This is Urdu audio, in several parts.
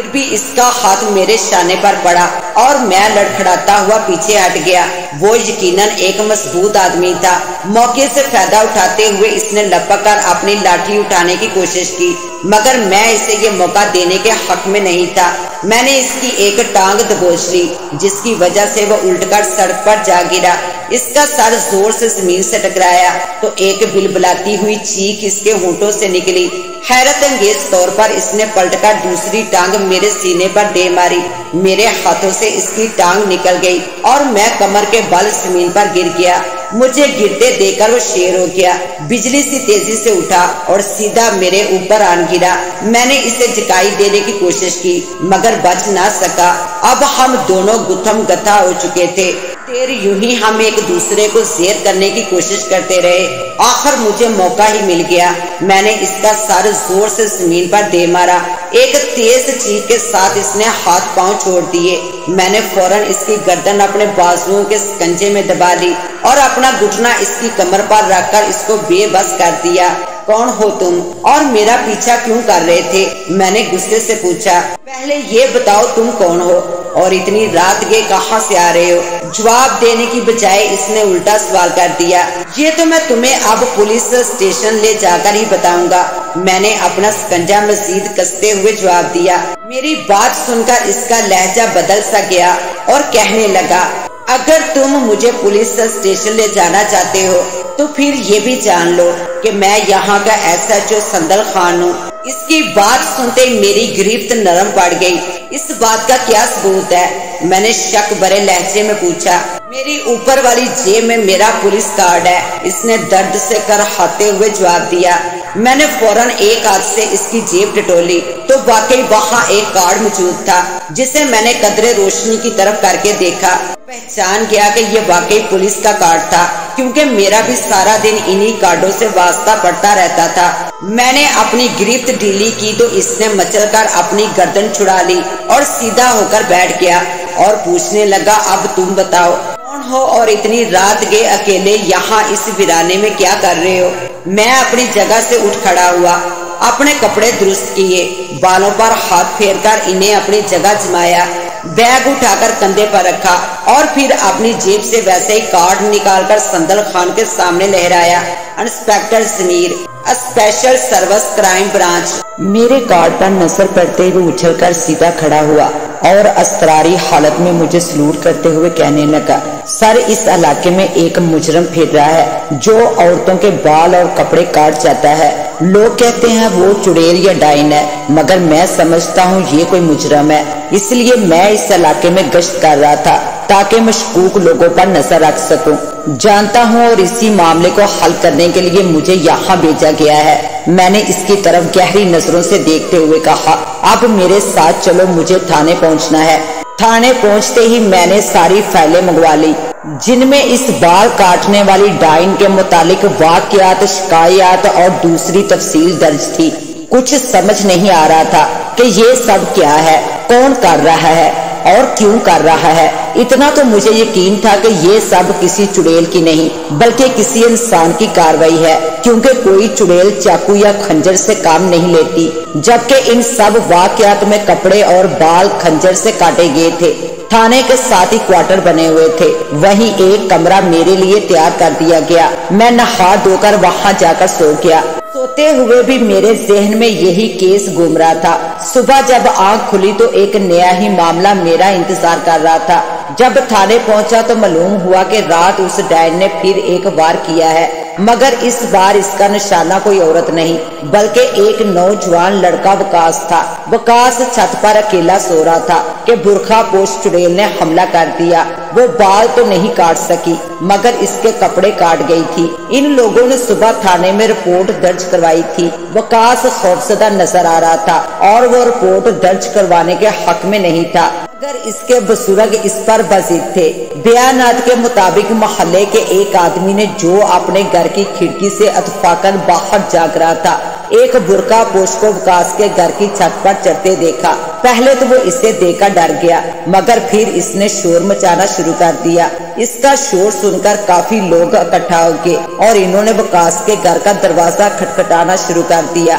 پھر بھی اس کا ہاتھ میرے شانے پر پڑا اور میں لڑکھڑاتا ہوا پیچھے ہٹ گیا۔ وہ یقیناً ایک مضبوط آدمی تھا۔ موقع سے فائدہ اٹھاتے ہوئے اس نے لپک کر اپنی لاٹھی اٹھانے کی کوشش کی، مگر میں اسے یہ موقع دینے کے حق میں نہیں تھا۔ میں نے اس کی ایک ٹانگ دبوچ لی، جس کی وجہ سے وہ الٹ کر سڑک پر جا گرا۔ اس کا سر زور سے زمین سے ٹکرایا تو ایک بلبلاتی ہوئی چیخ اس کے ہونٹوں سے نکلی۔ حیرت انگیز طور پر اس نے پلٹ کر دوسری ٹانگ میرے سینے پر دے ماری۔ میرے ہاتھوں سے اس کی ٹانگ نکل گئی اور میں کمر کے بل زمین پر گر گیا۔ مجھے گرتے دیکھ کر وہ شیر ہو گیا، بجلی سی تیزی سے اٹھا اور سیدھا میرے اوپر آن گرا۔ میں نے اسے جکائی دینے کی کوشش کی مگر بچ نہ سکا۔ اب ہم دونوں گتھم گتھا ہو چکے تھے۔ دیر یوں ہی ہم ایک دوسرے کو زیر کرنے کی کوشش کرتے رہے۔ آخر مجھے موقع ہی مل گیا۔ میں نے اس کا سر زور سے زمین پر دے مارا۔ ایک تیز چیخ کے ساتھ اس نے ہاتھ پاؤں چھوڑ دیے۔ میں نے فوراً اس کی گردن اپنے بازوؤں کے سکنجے میں دبا لی اور اپنا گھٹنا اس کی کمر پر رکھ کر اس کو بے بس کر دیا۔ کون ہو تم اور میرا پیچھا کیوں کر رہے تھے؟ میں نے غصے سے پوچھا۔ پہلے یہ بتاؤ تم کون ہو اور اتنی رات کے کہاں سے آ رہے ہو؟ جواب دینے کی بجائے اس نے الٹا سوال کر دیا۔ یہ تو میں تمہیں اب پولیس اسٹیشن لے جا کر ہی بتاؤں گا، میں نے اپنا سکنجا مزید کستے ہوئے جواب دیا۔ میری بات سن کر اس کا لہجہ بدل سا گیا اور کہنے لگا، اگر تم مجھے پولیس اسٹیشن لے جانا چاہتے ہو تو پھر یہ بھی جان لو کہ میں یہاں کا SHO سندل خان ہوں۔ اس کی بات سنتے میری گرفت نرم پڑ گئی۔ اس بات کا کیا ثبوت ہے؟ میں نے شک بھرے لہجے میں پوچھا۔ میری اوپر والی جیب میں میرا پولیس کارڈ ہے، اس نے درد سے کرہاتے ہوئے جواب دیا۔ میں نے فوراً ایک ہاتھ سے اس کی جیب ٹٹولی تو واقعی وہاں ایک کارڈ موجود تھا، جسے میں نے قدرے روشنی کی طرف کر کے دیکھا۔ پہچان گیا کہ یہ واقعی پولیس کا کارڈ تھا، کیونکہ میرا بھی سارا دن انہی کارڈوں سے واسطہ پڑتا رہتا تھا۔ میں نے اپنی گرفت ڈھیلی کی تو اس نے مچل کر اپنی گردن چھڑا لی اور سیدھا ہو کر بیٹھ گیا اور پوچھنے لگا، اب تم بتاؤ کون ہو اور اتنی رات کے اکیلے یہاں اس ویرانے میں کیا کر رہے ہو؟ میں اپنی جگہ سے اٹھ کھڑا ہوا، اپنے کپڑے درست کیے، بالوں پر ہاتھ پھیر کر انہیں اپنی جگہ جمایا، بیگ اٹھا کر کندھے پر رکھا اور پھر اپنی جیب سے ویسے ہی کارڈ نکال کر سندل خان کے سامنے لہرایا۔ انسپیکٹر ضمیر، اسپیشل سروس کرائم برانچ۔ میرے کارڈ پر نظر پڑتے ہوئے اچھل کر سیدھا کھڑا ہوا اور اضطراری حالت میں مجھے سلوٹ کرتے ہوئے کہنے لگا، سر اس علاقے میں ایک مجرم پھر رہا ہے جو عورتوں کے بال اور کپڑے کاٹ جاتا ہے۔ لوگ کہتے ہیں وہ چڑیل یا ڈائن ہے، مگر میں سمجھتا ہوں یہ کوئی مجرم ہے، اس لیے میں اس علاقے میں گشت کر رہا تھا تاکہ مشکوک لوگوں پر نظر رکھ سکوں۔ جانتا ہوں اور اسی معاملے کو حل کرنے کے لیے مجھے یہاں بھیجا گیا ہے۔ میں نے اس کی طرف گہری نظروں سے دیکھتے ہوئے کہا، اب میرے ساتھ چلو، مجھے تھانے پہنچنا ہے۔ تھانے پہنچتے ہی میں نے ساری فائلیں منگوا لی، جن میں اس بال کاٹنے والی ڈائن کے متعلق واقعات، شکایات اور دوسری تفصیل درج تھی۔ کچھ سمجھ نہیں آ رہا تھا کہ یہ سب کیا ہے، کون کر رہا ہے اور کیوں کر رہا ہے۔ اتنا تو مجھے یقین تھا کہ یہ سب کسی چڑیل کی نہیں بلکہ کسی انسان کی کارروائی ہے، کیونکہ کوئی چڑیل چاقو یا خنجر سے کام نہیں لیتی، جبکہ ان سب واقعات میں کپڑے اور بال خنجر سے کاٹے گئے تھے۔ تھانے کے ساتھ ہی کوارٹر بنے ہوئے تھے، وہیں ایک کمرہ میرے لیے تیار کر دیا گیا۔ میں نہا دھو کر وہاں جا کر سو گیا۔ سوتے ہوئے بھی میرے ذہن میں یہی کیس گھوم رہا تھا۔ صبح جب آنکھ کھلی تو ایک نیا ہی معاملہ میرا انتظار کر رہا تھا۔ جب تھانے پہنچا تو معلوم ہوا کہ رات اس ڈائن نے پھر ایک وار کیا ہے، مگر اس بار اس کا نشانہ کوئی عورت نہیں بلکہ ایک نوجوان لڑکا وکاس تھا۔ وکاس چھت پر اکیلا سو رہا تھا کہ برقع پوش چڑیل نے حملہ کر دیا۔ وہ بال تو نہیں کاٹ سکی مگر اس کے کپڑے کاٹ گئی تھی۔ ان لوگوں نے صبح تھانے میں رپورٹ درج کروائی تھی۔ وکاس خوفزدہ نظر آ رہا تھا اور وہ رپورٹ درج کروانے کے حق میں نہیں تھا، مگر اس کے بزرگ اس پر بضد تھے۔ بیانات کے مطابق محلے کے ایک آدمی نے جو اپنے گھر کی کھڑکی سے اتفاقاً باہر جاگ رہا تھا، ایک برقع پوش کو وکاس کے گھر کی چھت پر چڑھتے دیکھا۔ پہلے تو وہ اسے دیکھ کر ڈر گیا مگر پھر اس نے شور مچانا شروع کر دیا۔ اس کا شور سن کر کافی لوگ اکٹھا ہو گئے اور انہوں نے وکاس کے گھر کا دروازہ کھٹکھٹانا شروع کر دیا۔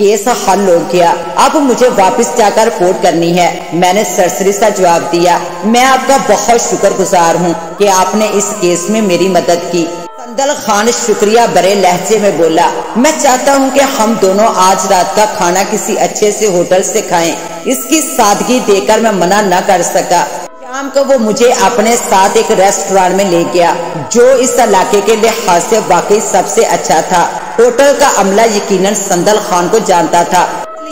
کیس حل ہو گیا، اب مجھے واپس جا کر رپورٹ کرنی ہے۔ میں نے سرسری سا جواب دیا، میں آپ کا بہت شکر گزار ہوں کہ آپ نے اس کیس میں میری مدد کی۔ سندل خان شکریہ برے لہجے میں بولا، میں چاہتا ہوں کہ ہم دونوں آج رات کا کھانا کسی اچھے سے ہوٹل سے کھائیں۔ اس کی سادگی دیکھ کر میں منع نہ کر سکا۔ شام کو وہ مجھے اپنے ساتھ ایک ریسٹورانٹ میں لے گیا جو اس علاقے کے لحاظ سے واقعی سب سے اچھا تھا۔ ہوٹل کا عملہ یقیناً سندل خان کو جانتا تھا،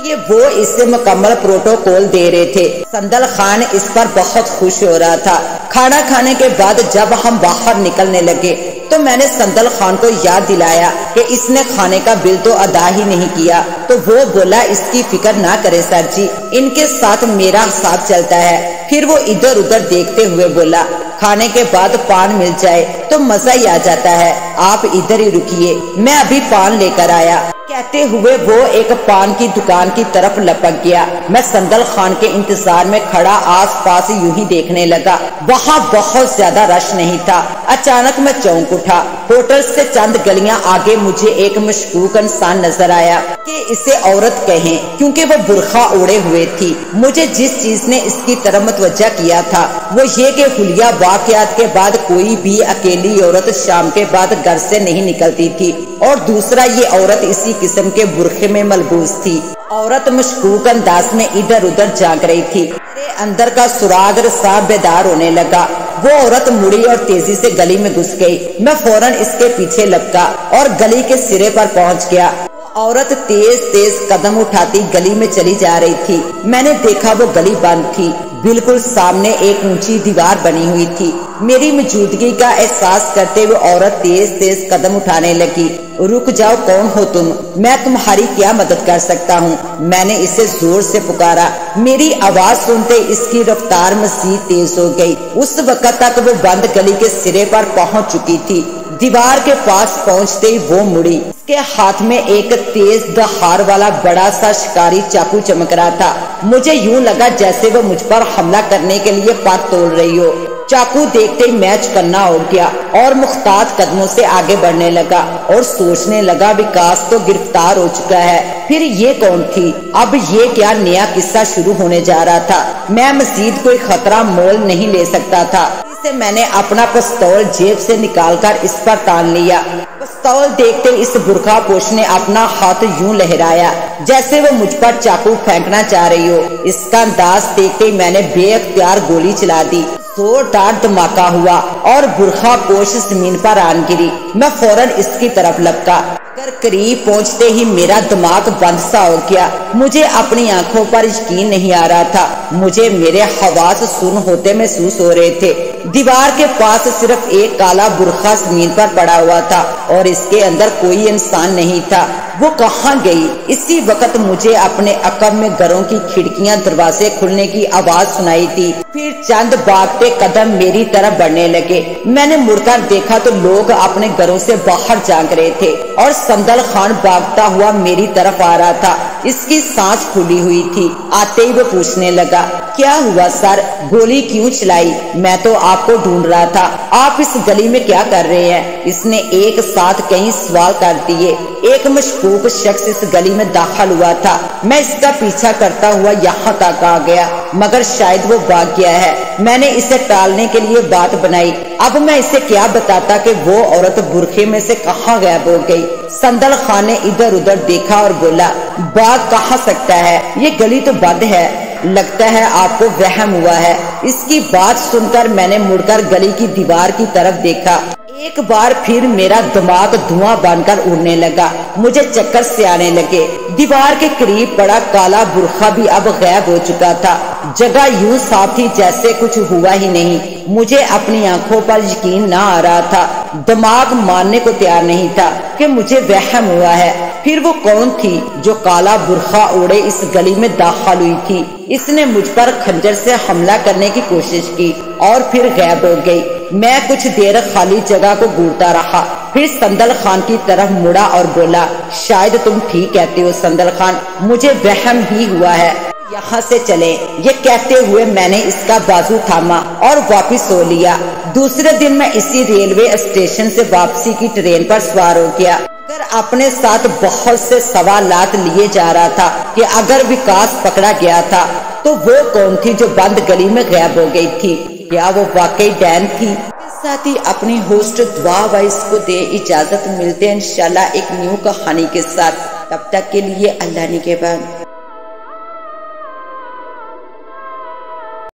یہ وہ اس سے مکمل پروٹوکول دے رہے تھے۔ سندل خان اس پر بہت خوش ہو رہا تھا۔ کھانا کھانے کے بعد جب ہم باہر نکلنے لگے تو میں نے سندل خان کو یاد دلایا کہ اس نے کھانے کا بل تو ادا ہی نہیں کیا، تو وہ بولا اس کی فکر نہ کرے سر جی، ان کے ساتھ میرا حساب چلتا ہے۔ پھر وہ ادھر ادھر دیکھتے ہوئے بولا، کھانے کے بعد پان مل جائے تو مزہ ہی آ جاتا ہے، آپ ادھر ہی رکیے، میں ابھی پان لے کر آیا۔ کہتے ہوئے وہ ایک پان کی دکان کی طرف لپک گیا۔ میں سندل خان کے انتظار میں کھڑا آس پاس یوں ہی دیکھنے لگا۔ وہاں بہت زیادہ رش نہیں تھا۔ اچانک میں چونک اٹھا۔ ہوٹل سے چند گلیاں آگے مجھے ایک مشکوک انسان نظر آیا کہ اسے عورت کہیں کیونکہ وہ برقع اوڑے ہوئے تھی۔ مجھے جس چیز نے اس کی طرف متوجہ کیا تھا وہ یہ کہ حلیہ واقعات کے بعد کوئی بھی اکیلی عورت شام کے بعد گھر سے نہیں نکلتی تھی، اور دوسرا یہ عورت اسی قسم کے برقعے میں ملبوس تھی۔ عورت مشکوک انداز میں ادھر ادھر جھانک رہی تھی۔ میرے اندر کا سراغ رسا بیدار ہونے لگا۔ وہ عورت مڑی اور تیزی سے گلی میں گھس گئی۔ میں فوراً اس کے پیچھے لپکا اور گلی کے سرے پر پہنچ گیا۔ عورت تیز تیز قدم اٹھاتی گلی میں چلی جا رہی تھی۔ میں نے دیکھا وہ گلی بند تھی، بالکل سامنے ایک اونچی دیوار بنی ہوئی تھی۔ میری موجودگی کا احساس کرتے ہوئے عورت تیز تیز قدم اٹھانے لگی۔ رک جاؤ، کون ہو تم؟ میں تمہاری کیا مدد کر سکتا ہوں؟ میں نے اسے زور سے پکارا۔ میری آواز سنتے اس کی رفتار مزید تیز ہو گئی۔ اس وقت تک وہ بند گلی کے سرے پر پہنچ چکی تھی۔ دیوار کے پاس پہنچتے ہی وہ مڑی۔ اس کے ہاتھ میں ایک تیز دھار والا بڑا سا شکاری چاقو چمک رہا تھا۔ مجھے یوں لگا جیسے وہ مجھ پر حملہ کرنے کے لیے پات توڑ رہی ہو۔ چاقو دیکھتے ہی میں چکنا ہو گیا اور مختلف قدموں سے آگے بڑھنے لگا اور سوچنے لگا وکاس تو گرفتار ہو چکا ہے، پھر یہ کون تھی؟ اب یہ کیا نیا قصہ شروع ہونے جا رہا تھا؟ میں مزید کوئی خطرہ مول نہیں لے سکتا تھا۔ سے میں نے اپنا پستول جیب سے نکال کر اس پر تان لیا۔ پستول دیکھتے اس برقع پوش نے اپنا ہاتھ یوں لہرایا جیسے وہ مجھ پر چاقو پھینکنا چاہ رہی ہو۔ اس کا انداز دیکھتے ہی میں نے بے اختیار گولی چلا دی۔ زوردار دھماکہ ہوا اور برقع پوش زمین پر آن گری۔ میں فوراً اس کی طرف لپکا، مگر قریب پہنچتے ہی میرا دماغ بند سا ہو گیا۔ مجھے اپنی آنکھوں پر یقین نہیں آ رہا تھا۔ مجھے میرے حواس سن ہوتے محسوس ہو رہے تھے۔ دیوار کے پاس صرف ایک کالا برقع زمین پر پڑا ہوا تھا اور اس کے اندر کوئی انسان نہیں تھا۔ وہ کہاں گئی؟ اسی وقت مجھے اپنے عقب میں گھروں کی کھڑکیاں دروازے کھلنے کی آواز سنائی تھی۔ پھر چند بھاگتے قدم میری طرف بڑھنے لگے۔ میں نے مڑ کر دیکھا تو لوگ اپنے گھروں سے باہر جھانک رہے تھے اور سندل خان بھاگتا ہوا میری طرف آ رہا تھا۔ اس کی سانس پھولی ہوئی تھی۔ آتے ہی وہ پوچھنے لگا، کیا ہوا سر؟ گولی کیوں چلائی؟ میں تو آپ کو ڈھونڈ رہا تھا۔ آپ اس گلی میں کیا کر رہے ہیں؟ اس نے ایک ساتھ کئی سوال کر دیے۔ ایک مشکوک شخص اس گلی میں داخل ہوا تھا۔ میں اس کا پیچھا کرتا ہوا یہاں تک آ گیا، مگر شاید وہ بھاگ گیا ہے۔ میں نے اسے ٹالنے کے لیے بات بنائی۔ اب میں اسے کیا بتاتا کہ وہ عورت برقعے میں سے کہاں غائب ہو گئی؟ سندل خان نے ادھر ادھر دیکھا اور بولا، بھاگ کہاں سکتا ہے؟ یہ گلی تو بند ہے، لگتا ہے آپ کو وہم ہوا ہے۔ اس کی بات سن کر میں نے مڑ کر گلی کی دیوار کی طرف دیکھا۔ ایک بار پھر میرا دماغ دھواں بن کر اڑنے لگا۔ مجھے چکر سے آنے لگے۔ دیوار کے قریب پڑا کالا برقع بھی اب غائب ہو چکا تھا۔ جگہ یوں صاف تھی جیسے کچھ ہوا ہی نہیں۔ مجھے اپنی آنکھوں پر یقین نہ آ رہا تھا۔ دماغ ماننے کو تیار نہیں تھا کہ مجھے وہم ہوا ہے۔ پھر وہ کون تھی جو کالا برقع اوڑے اس گلی میں داخل ہوئی تھی؟ اس نے مجھ پر خنجر سے حملہ کرنے کی کوشش کی اور پھر غائب ہو گئی۔ میں کچھ دیر خالی جگہ کو گھورتا رہا، پھر سندل خان کی طرف مڑا اور بولا، شاید تم ٹھیک کہتے ہو سندل خان، مجھے وہم ہی ہوا ہے، یہاں سے چلیں۔ یہ کہتے ہوئے میں نے اس کا بازو تھاما اور واپس ہو لیا۔ دوسرے دن میں اسی ریلوے اسٹیشن سے واپسی کی ٹرین پر سوار ہو گیا۔ مگر اپنے ساتھ بہت سے سوالات لیے جا رہا تھا کہ اگر وکاس پکڑا گیا تھا تو وہ کون تھی جو بند گلی میں غائب ہو گئی تھی؟ کیا وہ واقعی ڈین تھی؟ ساتھ ہی اپنی ہوسٹ دعا وائس کو دے اجازت، ملتے ہیں انشاءاللہ ایک نیو کہانی کے ساتھ، تب تک کے لیے اللہ نگہبان۔